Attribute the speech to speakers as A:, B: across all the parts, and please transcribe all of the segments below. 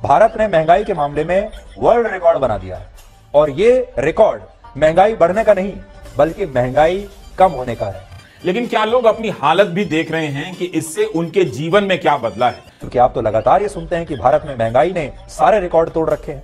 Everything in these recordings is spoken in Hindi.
A: भारत ने महंगाई के मामले में वर्ल्ड रिकॉर्ड बना दिया है और ये रिकॉर्ड महंगाई बढ़ने का नहीं बल्कि महंगाई कम होने का है।
B: लेकिन क्या लोग अपनी हालत भी देख रहे हैं कि इससे उनके जीवन में क्या बदला है?
A: क्योंकि आप तो लगातार ये सुनते हैं कि भारत में महंगाई ने सारे रिकॉर्ड तोड़ रखे हैं।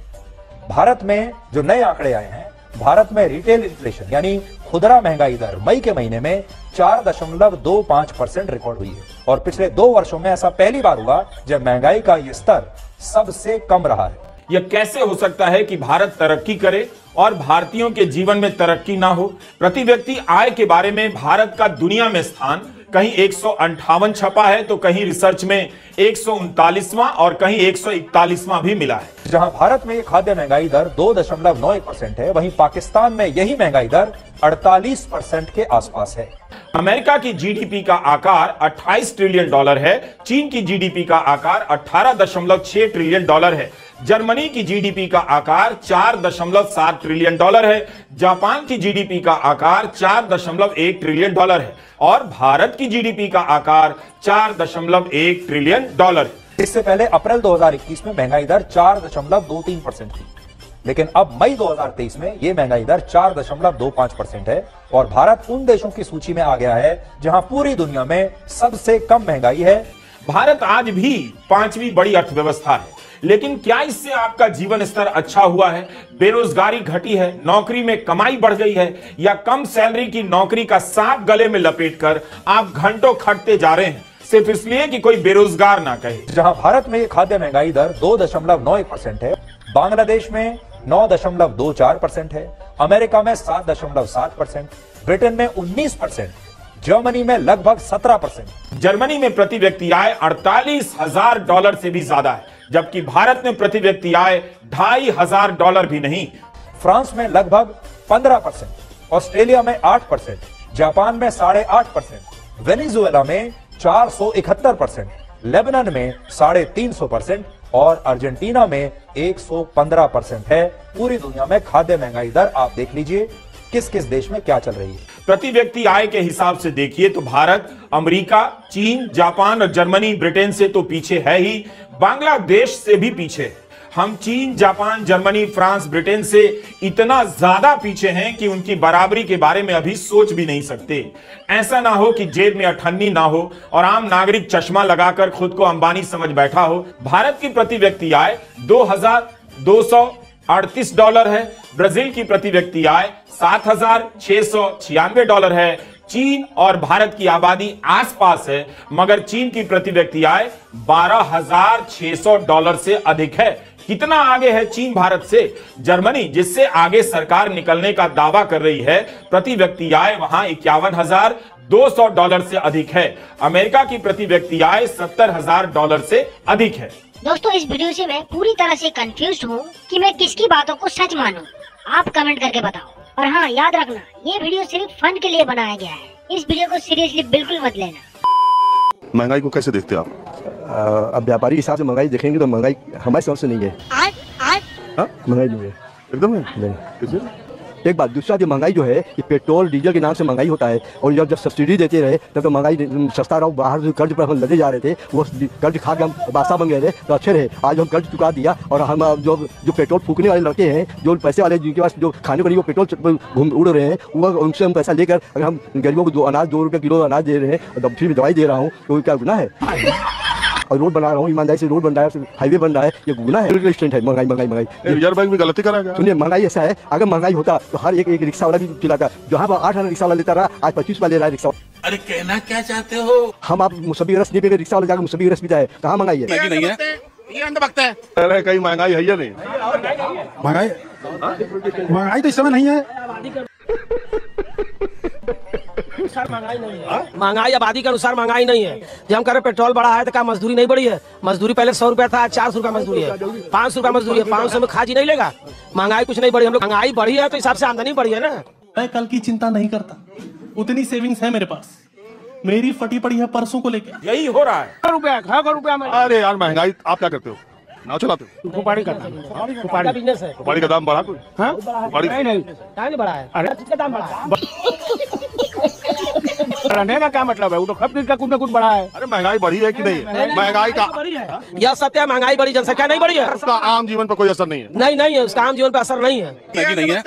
A: भारत में जो नए आंकड़े आए हैं, भारत में रिटेल इन्फ्लेशन यानी खुदरा महंगाई दर मई के महीने में 4.25% रिकॉर्ड हुई है और पिछले 2 वर्षों में ऐसा पहली बार हुआ जब महंगाई का यह स्तर सबसे कम रहा है।
B: यह कैसे हो सकता है कि भारत तरक्की करे और भारतीयों के जीवन में तरक्की ना हो? प्रति व्यक्ति आय के बारे में भारत का दुनिया में स्थान कहीं 158 छपा है तो कहीं रिसर्च में 139वां और कहीं 141वां भी मिला है।
A: जहां भारत में खाद्य महंगाई दर 2.91% है, वहीं पाकिस्तान में यही महंगाई दर 48% के आसपास है।
B: अमेरिका की जीडीपी का आकार 28 ट्रिलियन डॉलर है। चीन की जीडीपी का आकार 18.6 ट्रिलियन डॉलर है। जर्मनी की जीडीपी का आकार 4.7 ट्रिलियन डॉलर है। जापान की जीडीपी का आकार 4.1 ट्रिलियन डॉलर है और भारत की जीडीपी का आकार 4.1 ट्रिलियन डॉलर है।
A: इससे पहले अप्रैल 2021 में महंगाई दर 4.23% थी, लेकिन अब मई 2023 में यह महंगाई दर 4.25% है और भारत उन देशों की सूची में आ गया है जहां पूरी दुनिया में सबसे कम महंगाई है।
B: भारत आज भी 5वीं बड़ी अर्थव्यवस्था है, लेकिन क्या इससे आपका जीवन स्तर अच्छा हुआ है? बेरोजगारी घटी है, नौकरी में कमाई बढ़ गई है या कम सैलरी की नौकरी का सांप गले में लपेटकर आप घंटों खटते जा रहे हैं सिर्फ इसलिए कि कोई बेरोजगार ना कहे?
A: जहां भारत में खाद्य महंगाई दर 2.91% है, बांग्लादेश में 9.24% है, अमेरिका में 7.7%, ब्रिटेन में 19%, जर्मनी में लगभग 17%।
B: जर्मनी में प्रति व्यक्ति आय $48,000 से भी ज्यादा है, जबकि भारत में प्रति व्यक्ति आय $2,500 भी नहीं।
A: फ्रांस में लगभग 15%, ऑस्ट्रेलिया में 8%, जापान में 8.5%, वेनेजुएला में 471%, लेबनान में 350% और अर्जेंटीना में 115% है। पूरी दुनिया में खाद्य महंगाई दर आप देख लीजिए किस किस देश में क्या चल रही है।
B: प्रति व्यक्ति आय के हिसाब से देखिए तो भारत अमेरिका, चीन, जापान और जर्मनी, ब्रिटेन से तो पीछे है ही, बांग्लादेश से भी पीछे है। हम चीन, जापान, जर्मनी, फ्रांस, ब्रिटेन से इतना ज्यादा पीछे हैं कि उनकी बराबरी के बारे में अभी सोच भी नहीं सकते। ऐसा ना हो कि जेब में अठन्नी ना हो और आम नागरिक चश्मा लगाकर खुद को अंबानी समझ बैठा हो। भारत की प्रति व्यक्ति आय $2,238 है। ब्राजील की प्रति व्यक्ति आय $7,696 है। चीन और भारत की आबादी आसपास है, मगर चीन की प्रति व्यक्ति आय $12,600 से अधिक है। कितना आगे है चीन भारत से? जर्मनी, जिससे आगे सरकार निकलने का दावा कर रही है, प्रति व्यक्ति आय वहां $51,200 से अधिक है। अमेरिका की प्रति व्यक्ति आय $70,000 से अधिक है।
C: दोस्तों, इस वीडियो से मैं पूरी तरह से कंफ्यूज हूँ कि मैं किसकी बातों को सच मानूं। आप कमेंट करके बताओ। और हाँ, याद रखना, ये वीडियो सिर्फ फन के लिए बनाया गया है। इस वीडियो को सीरियसली बिल्कुल मत लेना।
D: महंगाई को कैसे देखते हो आप?
E: अब व्यापारी हिसाब से महंगाई देखेंगे तो महंगाई हमारी समझ से नहीं है। महंगाई नहीं है,
D: एकदम है
E: नहीं।
D: कैसे?
E: एक बात, दूसरा जो महंगाई जो है ये पेट्रोल डीजल के नाम से महंगाई होता है और जब सब्सिडी देते रहे तब तो महंगाई सस्ता रहा। बाहर से कर्ज पर हम लगे जा रहे थे, वो कर्ज खा के हम बादशाह बन गए थे तो अच्छे रहे। आज हम कर्ज चुका दिया और हम जो पेट्रोल फूकने वाले लड़के हैं, जो पैसे वाले जिनके पास जो खाने को नहीं वो पेट्रोल घूम उड़ रहे हैं, वो उनसे हम पैसा लेकर अगर हम गरीबों को 2 रुपये किलो अनाज दे रहे हैं और फ्री में दवाई दे रहा हूँ तो क्या गुनाह है? और रोड बना रहा हूँ, ईमानदारी से रोड बन रहा है, हाईवे बन रहा है, ये गुनाह है? रेस्टोरेंट है। महंगाई
D: रिजर्व बैंक भी गलती करेगा।
E: सुनिए, महंगाई ऐसा है, अगर महंगाई होता तो हर एक रिक्शा वाला भी चिल्लाता। जहाँ पर 8 रिक्शा वाला लेता रहा, आज 25 वाला ले रहा है रिक्शा।
F: अरे कहना क्या चाहते हो?
E: हम आप मुसब्बी रस नहीं पीते, रिक्शा वाला जाकर मुसब्बी रस पीता है। कहाँ महंगाई है?
F: नहीं है, ये अंधभक्त है।
D: अरे कहीं महंगाई है या नहीं?
G: महंगाई तो इस समय नहीं है।
H: महंगाई आबादी के अनुसार महंगाई नहीं है। जब हम कह रहे पेट्रोल बढ़ा है तो क्या मजदूरी नहीं बढ़ी है? मजदूरी पहले 100 रुपया था, आज 400 रुपया मजदूरी है, 500 रुपया मजदूरी है। 500 में खाजी नहीं लेगा? महंगाई कुछ नहीं बढ़ी। हम लोग महंगाई बढ़ी है तो हिसाब से आमदनी बढ़ी है ना।
G: मैं कल की चिंता नहीं करता, उतनी सेविंग्स है मेरे पास। मेरी फटी पड़ी है परसों को लेकर।
B: यही हो रहा है।
H: ₹100 में।
D: अरे यार महंगाई, आप क्या करते हो? नाव चलाते हो?
H: सुपारी करता हूं। सुपारी बिजनेस है।
D: सुपारी का दाम बढ़ा कोई?
H: नहीं बढ़ा है। अरे दाम बढ़ा है। रहने का क्या मतलब है? वो तो सब चीज का कुछ न कुछ बढ़ा है।
D: अरे महंगाई बढ़ी है कि नहीं? महंगाई का
H: यह सत्य है, महंगाई बढ़ी, जनसंख्या नहीं बढ़ी है।
D: उसका आम जीवन पर कोई असर नहीं है।
H: नहीं है, उसका आम जीवन पर असर नहीं है।
F: नहीं है,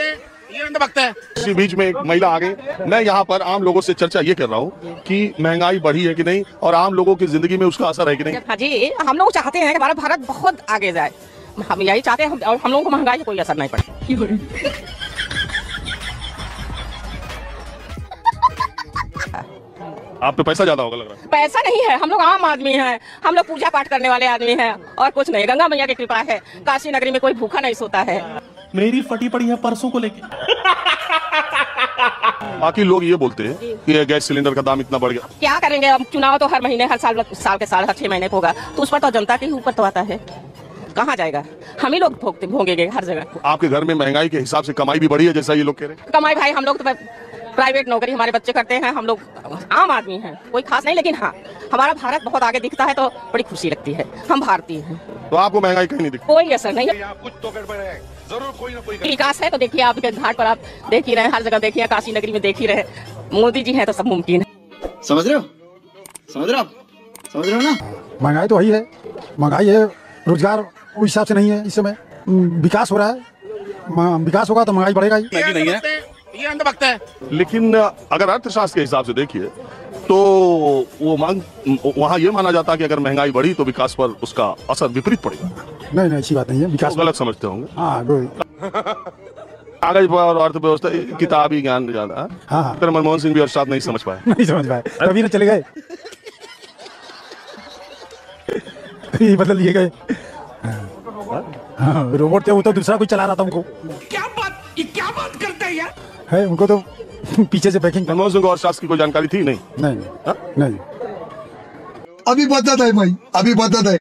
F: ये अंधभक्त है।
D: इसी बीच में एक महिला आ गई। मैं यहाँ पर आम लोगों से चर्चा ये कर रहा हूँ कि महंगाई बढ़ी है कि नहीं और आम लोगों की जिंदगी में उसका असर है कि नहीं।
I: हाँ जी, हम लोग चाहते हैं कि हमारा भारत बहुत आगे जाए, हम यही चाहते हैं और हम लोगों को महंगाई का कोई असर नहीं पड़े।
D: आप पे पैसा ज्यादा होगा लग रहा है।
I: पैसा नहीं है, हम लोग आम आदमी हैं, हम लोग पूजा पाठ करने वाले आदमी हैं और कुछ नहीं। गंगा मैया की कृपा है, काशी नगरी में कोई भूखा नहीं सोता है।
G: मेरी फटी पड़ी है परसों को लेके।
D: बाकी लोग ये बोलते हैं कि ये गैस सिलेंडर का दाम इतना बढ़ गया।
I: क्या करेंगे, अब चुनाव तो हर महीने, हर साल के साल, हर 6 महीने को होगा, तो उस पर तो जनता के ऊपर तो आता है। कहाँ जाएगा, हम ही लोग भोगेंगे हर जगह।
D: आपके घर में महंगाई के हिसाब से कमाई भी बढ़ी है जैसा ये लोग कह रहे हैं?
I: कमाई भाई, हम लोग तो प्राइवेट नौकरी हमारे बच्चे करते हैं, हम लोग आम आदमी हैं, कोई खास नहीं। लेकिन हाँ, हमारा भारत बहुत आगे दिखता है तो बड़ी खुशी लगती है, हम भारतीय हैं।
D: तो आपको महंगाई कहीं नहीं दिखती?
I: कोई असर नहीं है।
F: कुछ तो गड़बड़ है, जरूर कोई ना कोई
I: विकास है तो देखिए, आपके घाट पर आप देख ही रहे, हर जगह देखिए, काशी नगरी में देख ही रहे, मोदी जी हैं तो सब मुमकिन है।
J: समझ रहे हो? समझ रहे हो ना?
K: महंगाई तो वही है, महंगाई है, रोजगार उस हिसाब से नहीं है। इस समय विकास हो रहा है, विकास होगा तो महंगाई बढ़ेगा ही।
F: नहीं है, ये अंधभक्त है।
D: लेकिन अगर अर्थशास्त्र के हिसाब से देखिए तो वो वहाँ ये माना जाता है कि अगर महंगाई बढ़ी तो विकास पर उसका असर विपरीत पड़ेगा।
K: नहीं, ऐसी बात नहीं है। विकास
D: गलत समझते होंगे।
K: हाँ,
D: कागज पर और अर्थव्यवस्था किताबी ज्ञान ज्यादा।
K: हाँ,
D: मनमोहन सिंह भी अर्थशास्त्र नहीं समझ पाए।
K: नहीं समझ पाए, तभी ना चले गए, बदल लिए गए। हाँ, रोबोट थे, वो तो दूसरा कोई चला रहा था उनको।
F: क्या बात करते हैं यार?
K: है, उनको तो पीछे से पैकिंग।
D: मनमोहन सिंह को अर्थशास्त्र की कोई जानकारी थी नहीं?
K: नहीं।
J: अभी बदत है भाई, अभी बदत है।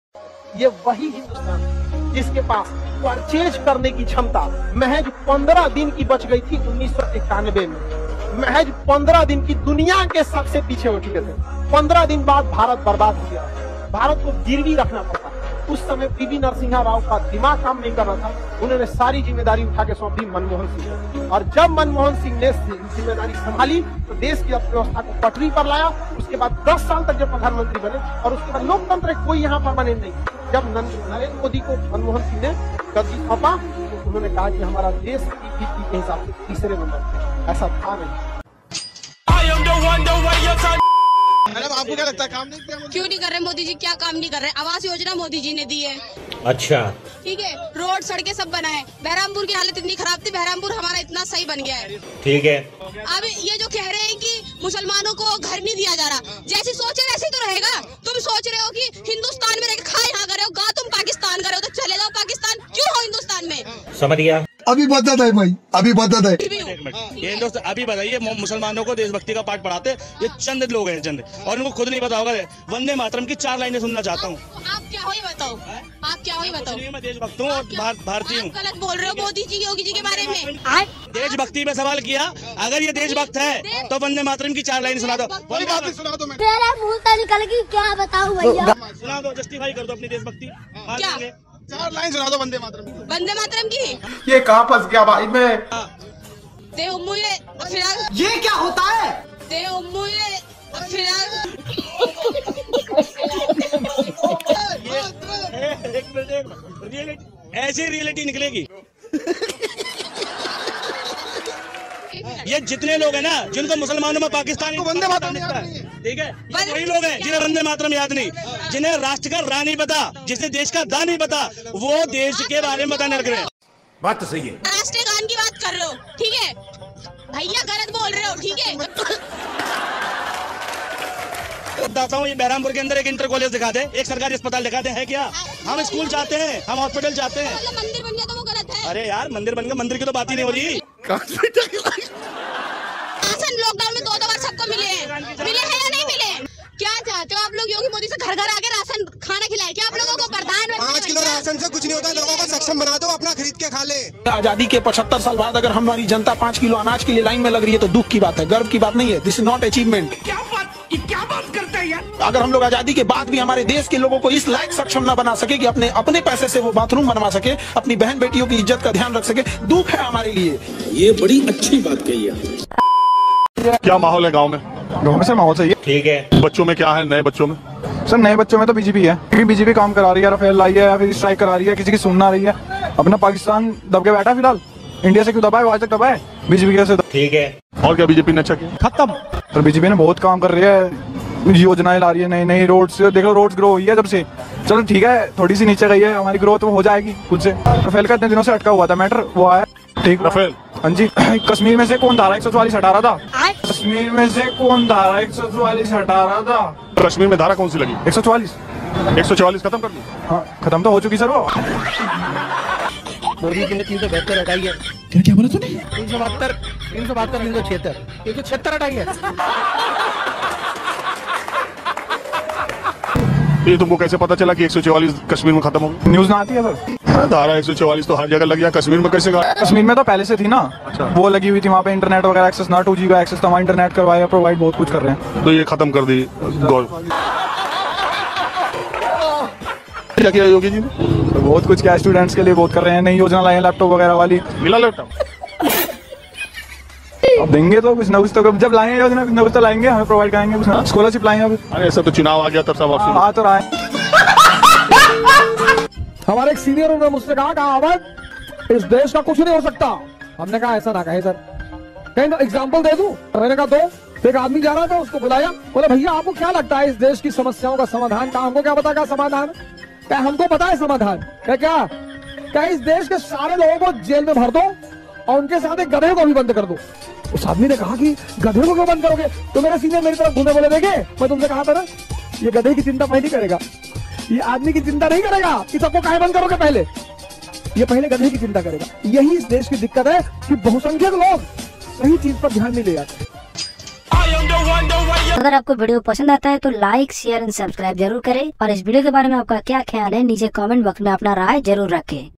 H: ये वही हिंदुस्तान जिसके पास परचेज करने की क्षमता महज 15 दिन की बच गई थी 1991 में। महज 15 दिन की दुनिया के सबसे पीछे हो चुके थे। 15 दिन बाद भारत बर्बाद हो गया, भारत को गिरवी रखना पड़ता। उस समय पीवी नरसिम्हा राव का दिमाग काम नहीं कर रहा था, उन्होंने सारी जिम्मेदारी उठा के सौंप दी मनमोहन सिंह। और जब मनमोहन सिंह ने जिम्मेदारी संभाली तो देश की अर्थव्यवस्था को पटरी पर लाया। उसके बाद 10 साल तक जब प्रधानमंत्री बने और उसके बाद लोकतंत्र कोई यहाँ परमानेंट नहीं। जब नरेंद्र मोदी को मनमोहन सिंह ने गद्दी सौंपा तो उन्होंने कहा कि हमारा देश के हिसाब से तीसरे नंबर, ऐसा था नहीं।
J: मैडम, आपको क्या लगता है काम नहीं किया?
L: क्यों नहीं कर रहे मोदी जी? क्या काम नहीं कर रहे? आवास योजना मोदी जी ने दी है।
B: अच्छा,
L: ठीक है, रोड सड़कें सब बना है। बहरामपुर की हालत इतनी खराब थी, बहरामपुर हमारा इतना सही बन गया है।
B: ठीक है।
L: अब ये जो कह रहे हैं कि मुसलमानों को घर नहीं दिया जा रहा, जैसी सोचे वैसे तो रहेगा। तुम सोच रहे हो कि हिंदुस्तान में रह खा यहाँ करे हो, गा तुम पाकिस्तान करे हो, तो चले जाओ पाकिस्तान, क्यों हो हिंदुस्तान में?
B: समझ गया।
J: अभी बदत है भाई, अभी बदत है।
M: ये दोस्त अभी बताइए, मुसलमानों को देशभक्ति का पाठ पढ़ाते ये चंद लोग हैं, चंद, और उनको खुद नहीं पता होगा। वंदे मातरम की 4 लाइनें सुनना चाहता हूँ।
L: आप क्या हो ही बताओ, आप क्या हो ही बताओ।
M: मैं देशभक्त हूँ और भारतीय हूँ।
L: गलत बोल रहे हो मोदी जी, योगी जी के बारे में।
M: देशभक्ति में सवाल किया, अगर ये देशभक्त है तो वंदे मातरम की 4 लाइन सुना दो। सुना दो,
C: मेरा मुंह तो निकल गई, क्या बताऊं भैया।
M: सुना दो, जस्टिफाई कर दो अपनी देशभक्ति।
L: क्या
J: 4 लाइन सुना दो वंदे मातरम।
L: वंदे मातरम की?
J: ये कहाँ फंस गया भाई मैं?
H: ये क्या होता है?
M: ऐसी रियलिटी निकलेगी। ये जितने लोग हैं ना जिनको मुसलमानों में पाकिस्तान वंदे मातरम ठीक है, वही लोग हैं जिन्हें वंदे मातरम याद नहीं, जिन्हें राष्ट्र का रा नहीं पता, जिसे देश का दा नहीं पता, वो देश के बारे में बताने लग रहे हैं।
B: बात तो सही है।
L: राष्ट्रीय गान की बात कर रहे हो, ठीक है भैया, गलत बोल रहे हो, ठीक है।
M: बताता हूँ, ये बहरामपुर के अंदर एक इंटर कॉलेज दिखा दे, एक सरकारी अस्पताल दिखा दे, है क्या? हम स्कूल चाहते हैं, हम हॉस्पिटल चाहते हैं।
L: मंदिर बन गया तो वो गलत है।
M: अरे यार, मंदिर बन गया, मंदिर की तो बात ही नहीं हो रही।
L: राशन लॉकडाउन में 2 बार सबको मिले हैं या नहीं मिले? क्या चाहते हो आप लोग? योगी मोदी से घर घर आके राशन खाना खिलाए क्या आप लोगों को? प्रधानमंत्री
J: 5 किलो राशन से कुछ नहीं होता, लोगों को सक्षम बना दो, अपना खरीद के खा ले।
H: आजादी के 75 साल बाद अगर हमारी जनता 5 किलो अनाज के लिए लाइन में लग रही है तो दुख की बात है, गर्व की बात नहीं है। This is not achievement.
F: क्या बात करते हैं यार?
H: अगर हम लोग आजादी के बाद भी हमारे देश के लोगों को इस लायक सक्षम न बना सके कि अपने पैसे से वो बाथरूम बनवा सके, अपनी बहन बेटियों की इज्जत का ध्यान रख सके, दुख है हमारे लिए।
N: ये बड़ी अच्छी बात कही है।
D: क्या माहौल है गांव में?
N: गाँव में सर माहौल सही है।
B: ठीक है।
D: बच्चों में क्या है, नए बच्चों में?
N: सर नए बच्चों में तो बीजेपी है, क्योंकि बीजेपी काम करा रही है, राफेल लाई है या फिर स्ट्राइक करा रही है, किसी की सुन ना रही है। अपना पाकिस्तान दब के बैठा फिलहाल, इंडिया से क्यों दबा है, आज तक दबा है बीजेपी कैसे?
B: ठीक है।
D: और क्या बीजेपी ने अच्छा किया?
N: खत्म। तो बीजेपी ने बहुत काम कर रही है, योजनाएं ला रही है, नई नई रोड्स, देख लो रोड्स ग्रो हुई है जब से। चलो ठीक है, थोड़ी सी नीचे गई है, हमारी ग्रोथ हो जाएगी खुद से। राफेल का इतने दिनों से अटका हुआ था मैटर, वो आया ठीक।
D: राफेल,
N: हाँ जी। कश्मीर में से कौन धारा 144 हटा रहा था? कश्मीर में से कौन धारा 144 हटा रहा था?
D: कश्मीर में धारा कौन सी लगी?
N: 144
D: खत्म कर दी।
N: हाँ खत्म तो हो चुकी सर वो।
H: मोदी जी ने 372 हटाई है।
G: क्या बोला तूने?
H: 372 376 376 हटाई है।
D: ये तुमको कैसे पता चला कि 144 कश्मीर में खत्म हो गई?
N: न्यूज ना आती है सर।
D: धारा 144 तो हर जगह लग गया, कश्मीर में कैसे?
N: कश्मीर में तो पहले से थी ना। अच्छा। वो लगी हुई थी वहाँ पे, इंटरनेट वगैरह एक्सेस ना, 2G का एक्सेस था, वहाँ इंटरनेट करवाया, प्रोवाइड बहुत कुछ कर रहे हैं।
D: तो ये खत्म कर दी क्या किया योगी जी ने?
N: तो बहुत कुछ किया, स्टूडेंट्स के लिए बहुत कर रहे हैं, नई योजना लाई है लैपटॉप वगैरह वाली।
D: मिला लैपटॉप?
N: अब देंगे तो कुछ ना कुछ, तो जब लाएंगे योजना कुछ ना कुछ तो लाएंगे, हमें प्रोवाइड करेंगे कुछ ना। स्कॉलरशिप लाएंगे अभी।
D: अरे ऐसा तो चुनाव आ गया तब सब ऑप्शन
N: आ तो रहा है।
O: हमारे एक सीनियर ने मुझसे कहा अवध इस देश का कुछ नहीं हो सकता। हमने कहा ऐसा ना कहे सर, कहीं एग्जाम्पल दे दूं? मैंने कहा दो। एक आदमी जा रहा था, उसको बुलाया, बोले भैया आपको क्या लगता है इस देश की समस्याओं का समाधान? का हमको क्या पता क्या समाधान? क्या हमको पता है समाधान? क्या इस देश के सारे लोगों को जेल में भर दो और उनके साथ एक गधे को भी बंद कर दो। उस आदमी ने कहा कि गधे को क्यों बंद करोगे? तो मेरे सीनियर मेरी तरफ घूमे, बोले देखे मैं तुमसे कहा था ना, ये गधे की चिंता पहले करेगा, ये आदमी की चिंता नहीं करेगा कि सबको काहे बंद करोगे, पहले ये पहले गधे की चिंता करेगा। यही इस देश की दिक्कत है कि बहुसंख्यक लोग सही चीज पर ध्यान नहीं ले जाते।
C: अगर आपको वीडियो पसंद आता है तो लाइक, शेयर एंड सब्सक्राइब जरूर करें और इस वीडियो के बारे में आपका क्या ख्याल है नीचे कमेंट बॉक्स में अपना राय जरूर रखें।